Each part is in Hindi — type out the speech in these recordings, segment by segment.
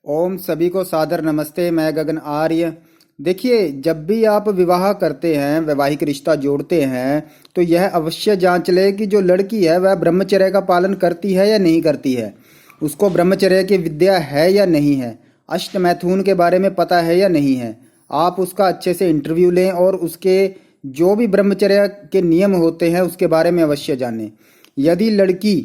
ओम सभी को सादर नमस्ते। मैं गगन आर्य। देखिए, जब भी आप विवाह करते हैं, वैवाहिक रिश्ता जोड़ते हैं, तो यह अवश्य जांच लें कि जो लड़की है वह ब्रह्मचर्य का पालन करती है या नहीं करती है। उसको ब्रह्मचर्य की विद्या है या नहीं है, अष्ट मैथुन के बारे में पता है या नहीं है। आप उसका अच्छे से इंटरव्यू लें और उसके जो भी ब्रह्मचर्य के नियम होते हैं उसके बारे में अवश्य जानें। यदि लड़की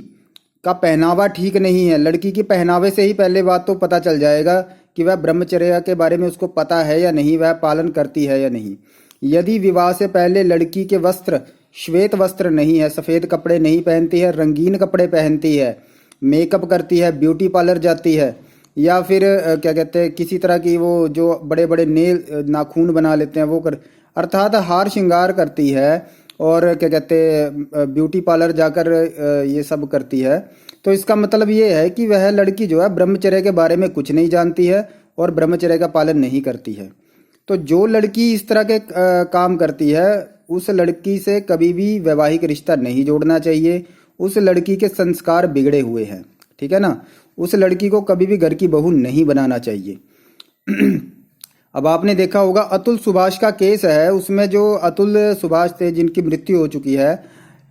का पहनावा ठीक नहीं है, लड़की की पहनावे से ही पहले बात तो पता चल जाएगा कि वह ब्रह्मचर्य के बारे में उसको पता है या नहीं, वह पालन करती है या नहीं। यदि विवाह से पहले लड़की के वस्त्र श्वेत वस्त्र नहीं है, सफ़ेद कपड़े नहीं पहनती है, रंगीन कपड़े पहनती है, मेकअप करती है, ब्यूटी पार्लर जाती है, या फिर क्या कहते हैं, किसी तरह की वो जो बड़े बड़े नेल नाखून बना लेते हैं वो कर, अर्थात हार श्रृंगार करती है और क्या कहते हैं ब्यूटी पार्लर जाकर ये सब करती है, तो इसका मतलब ये है कि वह लड़की जो है ब्रह्मचर्य के बारे में कुछ नहीं जानती है और ब्रह्मचर्य का पालन नहीं करती है। तो जो लड़की इस तरह के काम करती है, उस लड़की से कभी भी वैवाहिक रिश्ता नहीं जोड़ना चाहिए। उस लड़की के संस्कार बिगड़े हुए हैं, ठीक है ना। उस लड़की को कभी भी घर की बहू नहीं बनाना चाहिए। अब आपने देखा होगा अतुल सुभाष का केस है, उसमें जो अतुल सुभाष थे जिनकी मृत्यु हो चुकी है,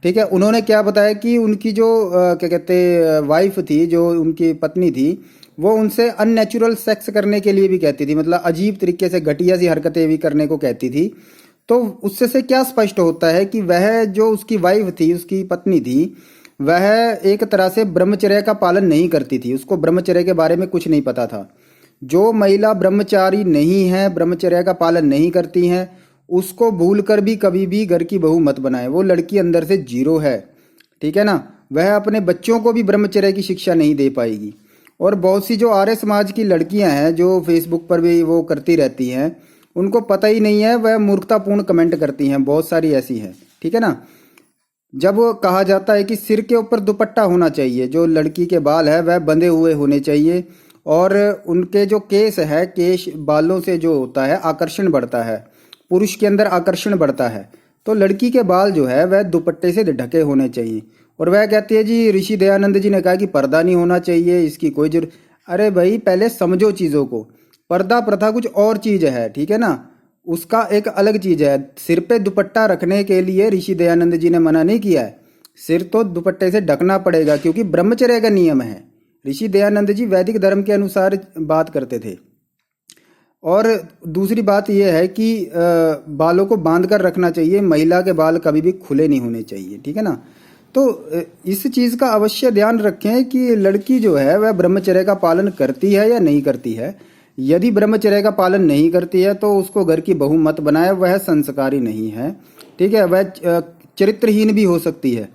ठीक है, उन्होंने क्या बताया कि उनकी जो क्या कहते वाइफ थी, जो उनकी पत्नी थी, वो उनसे अननेचुरल सेक्स करने के लिए भी कहती थी, मतलब अजीब तरीके से घटिया सी हरकतें भी करने को कहती थी। तो उससे से क्या स्पष्ट होता है कि वह जो उसकी वाइफ थी, उसकी पत्नी थी, वह एक तरह से ब्रह्मचर्य का पालन नहीं करती थी। उसको ब्रह्मचर्य के बारे में कुछ नहीं पता था। जो महिला ब्रह्मचारी नहीं है, ब्रह्मचर्य का पालन नहीं करती हैं, उसको भूलकर भी कभी भी घर की बहू मत बनाए। वो लड़की अंदर से जीरो है, ठीक है ना। वह अपने बच्चों को भी ब्रह्मचर्य की शिक्षा नहीं दे पाएगी। और बहुत सी जो आर्य समाज की लड़कियां हैं जो फेसबुक पर भी वो करती रहती हैं, उनको पता ही नहीं है, वह मूर्खतापूर्ण कमेंट करती हैं, बहुत सारी ऐसी हैं, ठीक है ना। जब वो कहा जाता है कि सिर के ऊपर दुपट्टा होना चाहिए, जो लड़की के बाल है वह बंधे हुए होने चाहिए, और उनके जो केस है, केश बालों से जो होता है आकर्षण बढ़ता है, पुरुष के अंदर आकर्षण बढ़ता है, तो लड़की के बाल जो है वह दुपट्टे से ढके होने चाहिए। और वह कहती है जी ऋषि दयानंद जी ने कहा कि पर्दा नहीं होना चाहिए, इसकी कोई जरूरत। अरे भाई, पहले समझो चीज़ों को। पर्दा प्रथा कुछ और चीज़ है, ठीक है ना, उसका एक अलग चीज़ है। सिर पे दुपट्टा रखने के लिए ऋषि दयानंद जी ने मना नहीं किया है, सिर तो दुपट्टे से ढकना पड़ेगा क्योंकि ब्रह्मचर्य का नियम है। ऋषि दयानंद जी वैदिक धर्म के अनुसार बात करते थे। और दूसरी बात यह है कि बालों को बांध कर रखना चाहिए, महिला के बाल कभी भी खुले नहीं होने चाहिए, ठीक है ना। तो इस चीज़ का अवश्य ध्यान रखें कि लड़की जो है वह ब्रह्मचर्य का पालन करती है या नहीं करती है। यदि ब्रह्मचर्य का पालन नहीं करती है तो उसको घर की बहू मत बनाए, वह संस्कारी नहीं है, ठीक है, वह चरित्रहीन भी हो सकती है।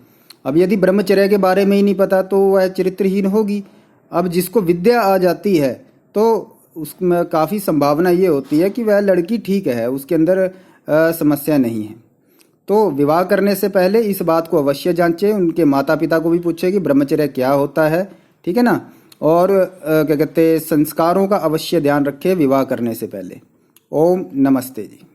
अब यदि ब्रह्मचर्य के बारे में ही नहीं पता तो वह चरित्रहीन होगी। अब जिसको विद्या आ जाती है तो उसमें काफ़ी संभावना ये होती है कि वह लड़की ठीक है, उसके अंदर समस्या नहीं है। तो विवाह करने से पहले इस बात को अवश्य जांचें, उनके माता पिता को भी पूछें कि ब्रह्मचर्य क्या होता है, ठीक है ना। और क्या कहते हैं, संस्कारों का अवश्य ध्यान रखें विवाह करने से पहले। ओम नमस्ते जी।